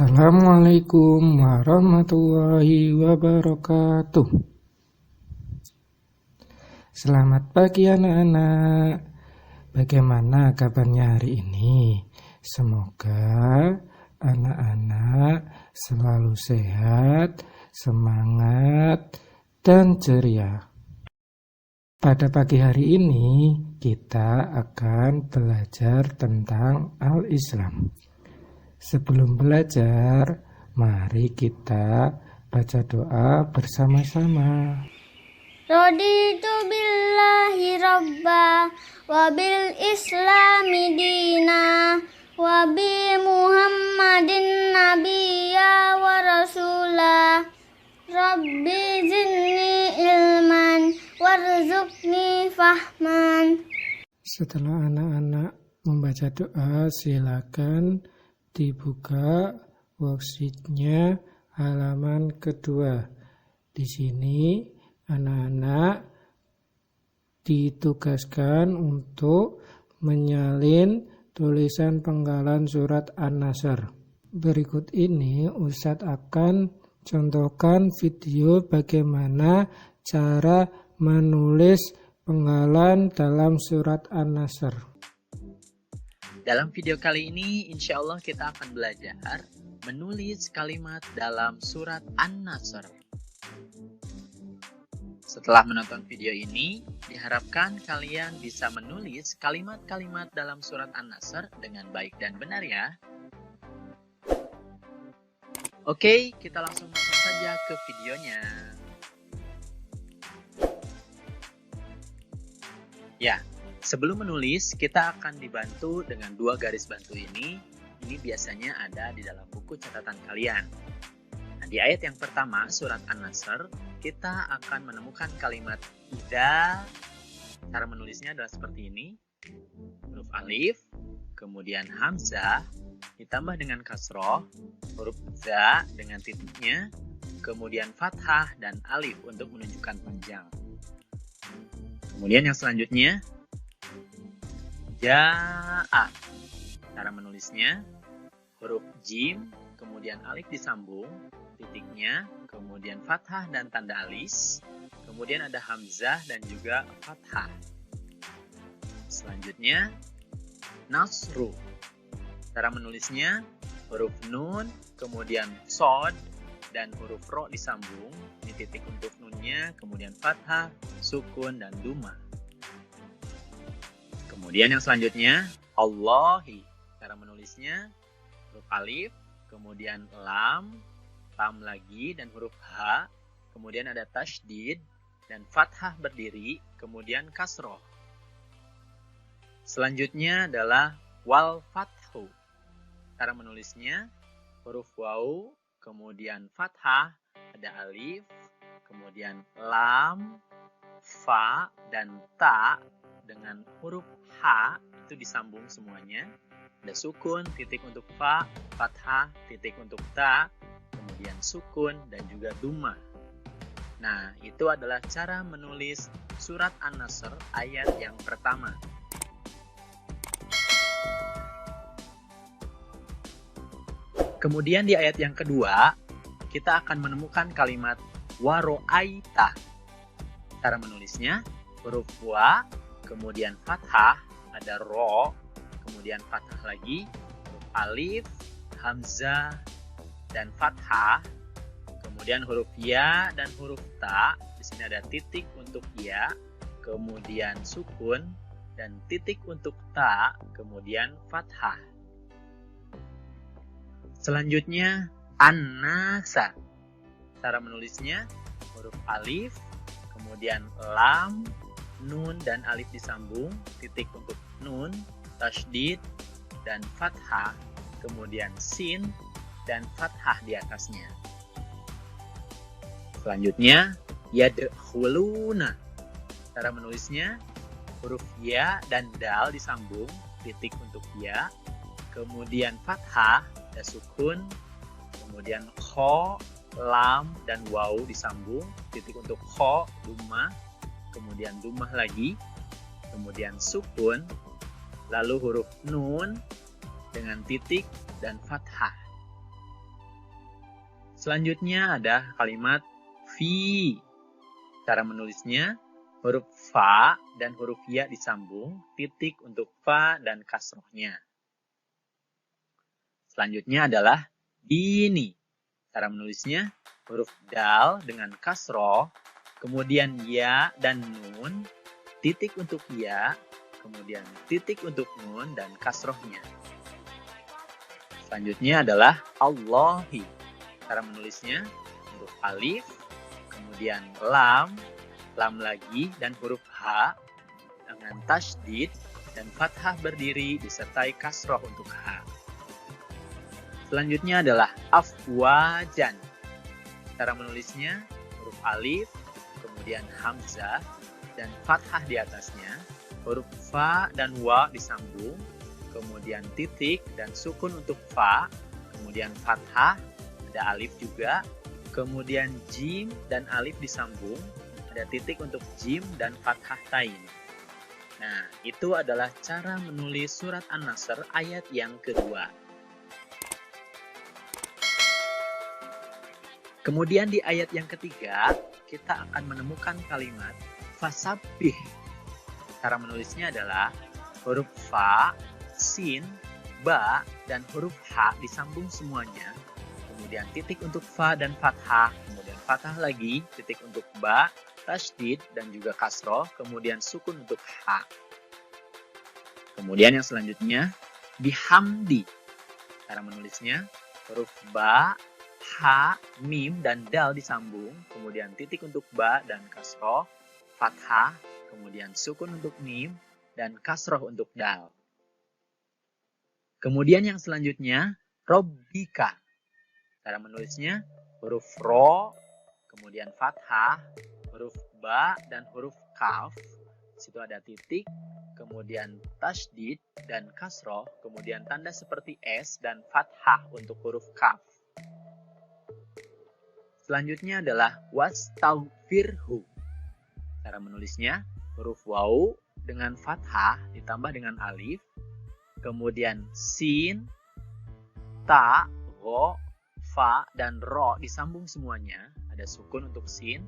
Assalamualaikum warahmatullahi wabarakatuh. Selamat pagi anak-anak. Bagaimana kabarnya hari ini? Semoga anak-anak selalu sehat, semangat, dan ceria. Pada pagi hari ini kita akan belajar tentang Al-Islam. Sebelum belajar, mari kita baca doa bersama-sama. Raditu billahi rabba wa bil islami dina wa bi muhammadin nabiyya wa rasula. Rabbi zidni ilman warzuqni fahman. Setelah anak-anak membaca doa, silakan dibuka worksheet-nya halaman kedua. Di sini anak-anak ditugaskan untuk menyalin tulisan penggalan surat An-Nasr. Berikut ini Ustadz akan contohkan video bagaimana cara menulis penggalan dalam surat An-Nasr. Dalam video kali ini, insya Allah kita akan belajar menulis kalimat dalam surat An-Nasr. Setelah menonton video ini, diharapkan kalian bisa menulis kalimat-kalimat dalam surat An-Nasr dengan baik dan benar ya. Oke, kita langsung masuk saja ke videonya. Ya. Sebelum menulis, kita akan dibantu dengan dua garis bantu ini. Ini biasanya ada di dalam buku catatan kalian. Nah, di ayat yang pertama, surat An-Nasr, kita akan menemukan kalimat idza. Cara menulisnya adalah seperti ini. Huruf alif, kemudian hamzah, ditambah dengan kasroh, huruf za dengan titiknya, kemudian fathah dan alif untuk menunjukkan panjang. Kemudian yang selanjutnya, ja'a. Cara menulisnya huruf jim, kemudian alif disambung, titiknya, kemudian fathah dan tanda alis, kemudian ada hamzah dan juga fathah. Selanjutnya nasru. Cara menulisnya huruf nun, kemudian sod dan huruf ro disambung, ini titik untuk nunnya, kemudian fathah, sukun dan duma. Kemudian yang selanjutnya, Allahi. Cara menulisnya huruf alif, kemudian lam lagi, dan huruf ha. Kemudian ada tasydid dan fathah berdiri, kemudian kasroh. Selanjutnya adalah wal fathu. Cara menulisnya huruf waw, kemudian fathah, ada alif, kemudian lam, fa, dan ta. Dengan huruf H itu disambung semuanya. Ada sukun, titik untuk fa, fathah, titik untuk ta, kemudian sukun dan juga duma. Nah, itu adalah cara menulis surat An-Nasr ayat yang pertama. Kemudian di ayat yang kedua, kita akan menemukan kalimat waro'aita. Cara menulisnya huruf wa, kemudian fathah, ada ro, kemudian fathah lagi, huruf alif, hamzah, dan fathah, kemudian huruf ya dan huruf ta. Di sini ada titik untuk ya, kemudian sukun, dan titik untuk ta, kemudian fathah. Selanjutnya an-nasa. Cara menulisnya huruf alif, kemudian lam, nun dan alif disambung, titik untuk nun, tasydid dan fathah, kemudian sin dan fathah di atasnya. Selanjutnya yadkhuluna. Cara menulisnya huruf ya dan dal disambung, titik untuk ya, kemudian fathah, ada sukun, kemudian kho, lam dan waw disambung, titik untuk kho, duma, kemudian dumah lagi, kemudian sukun, lalu huruf nun dengan titik dan fathah. Selanjutnya ada kalimat fi. Cara menulisnya huruf fa dan huruf ya disambung, titik untuk fa dan kasrohnya. Selanjutnya adalah dini. Cara menulisnya huruf dal dengan kasroh, kemudian ya dan nun, titik untuk ya, kemudian titik untuk nun dan kasrohnya. Selanjutnya adalah Allahi. Cara menulisnya huruf alif, kemudian lam lagi, dan huruf H dengan tasydid dan fathah berdiri disertai kasroh untuk H. Selanjutnya adalah afwajan. Cara menulisnya huruf alif, kemudian hamzah, dan fathah di atasnya, huruf fa dan wa disambung, kemudian titik dan sukun untuk fa, kemudian fathah, ada alif juga, kemudian jim dan alif disambung, ada titik untuk jim dan fathah tain. Nah, itu adalah cara menulis surat An-Nasr ayat yang kedua. Kemudian di ayat yang ketiga, kita akan menemukan kalimat fasabbih. Cara menulisnya adalah huruf fa, sin, ba, dan huruf ha disambung semuanya. Kemudian titik untuk fa dan fathah, kemudian fathah lagi, titik untuk ba, tasydid dan juga kasroh, kemudian sukun untuk ha. Kemudian yang selanjutnya bihamdi. Cara menulisnya huruf ba, ha, mim dan dal disambung, kemudian titik untuk ba dan kasroh, fathah, kemudian sukun untuk mim dan kasroh untuk dal. Kemudian yang selanjutnya robbika. Cara menulisnya huruf ro, kemudian fathah, huruf ba dan huruf kaf. Situ ada titik, kemudian tasydid dan kasroh, kemudian tanda seperti S dan fathah untuk huruf kaf. Selanjutnya adalah wastaghfirhu. Cara menulisnya huruf waw dengan fathah ditambah dengan alif, kemudian sin, ta, ro, fa, dan ro disambung semuanya. Ada sukun untuk sin,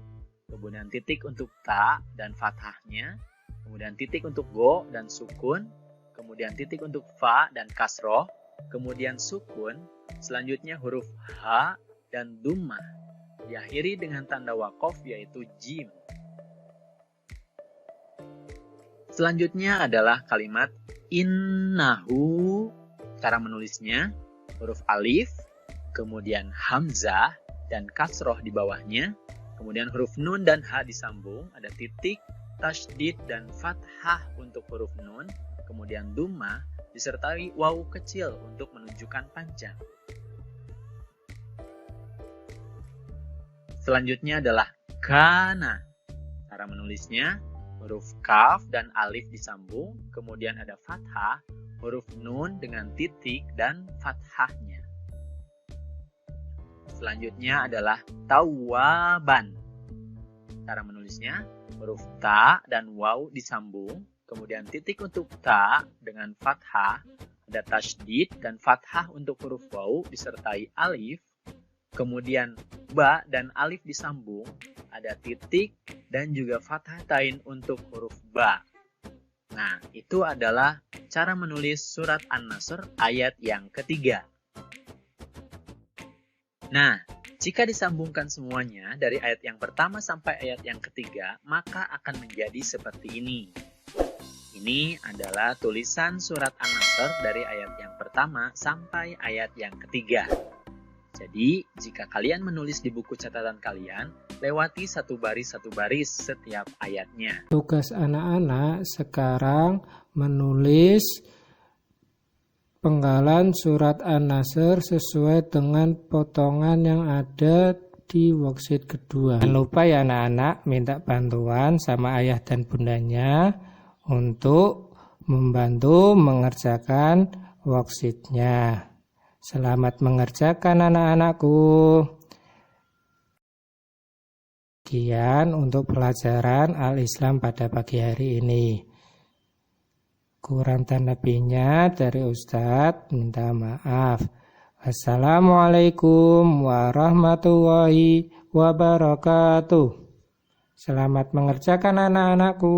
kemudian titik untuk ta dan fathahnya, kemudian titik untuk go dan sukun, kemudian titik untuk fa dan kasroh, kemudian sukun, selanjutnya huruf ha dan dummah, diakhiri dengan tanda wakof yaitu jim. Selanjutnya adalah kalimat innahu. Cara menulisnya huruf alif, kemudian hamzah dan kasroh di bawahnya, kemudian huruf nun dan ha disambung, ada titik, tasydid dan fathah untuk huruf nun, kemudian dummah disertai waw kecil untuk menunjukkan panjang. Selanjutnya adalah kana. Cara menulisnya huruf kaf dan alif disambung, kemudian ada fathah, huruf nun dengan titik dan fathahnya. Selanjutnya adalah tawaban. Cara menulisnya huruf ta dan waw disambung, kemudian titik untuk ta dengan fathah, ada tasydid dan fathah untuk huruf waw disertai alif, kemudian ba dan alif disambung, ada titik dan juga fathah tain untuk huruf ba. Nah, itu adalah cara menulis surat An-Nasr ayat yang ketiga. Nah, jika disambungkan semuanya dari ayat yang pertama sampai ayat yang ketiga, maka akan menjadi seperti ini. Ini adalah tulisan surat An-Nasr dari ayat yang pertama sampai ayat yang ketiga. Jadi, jika kalian menulis di buku catatan kalian, lewati satu baris setiap ayatnya. Tugas anak-anak sekarang menulis penggalan surat An-Nasr sesuai dengan potongan yang ada di worksheet kedua. Jangan lupa ya anak-anak, minta bantuan sama ayah dan bundanya untuk membantu mengerjakan worksheetnya. Selamat mengerjakan anak-anakku. Sekian untuk pelajaran Al-Islam pada pagi hari ini. Kurang dan lebihnya dari Ustadz minta maaf. Assalamualaikum warahmatullahi wabarakatuh. Selamat mengerjakan anak-anakku.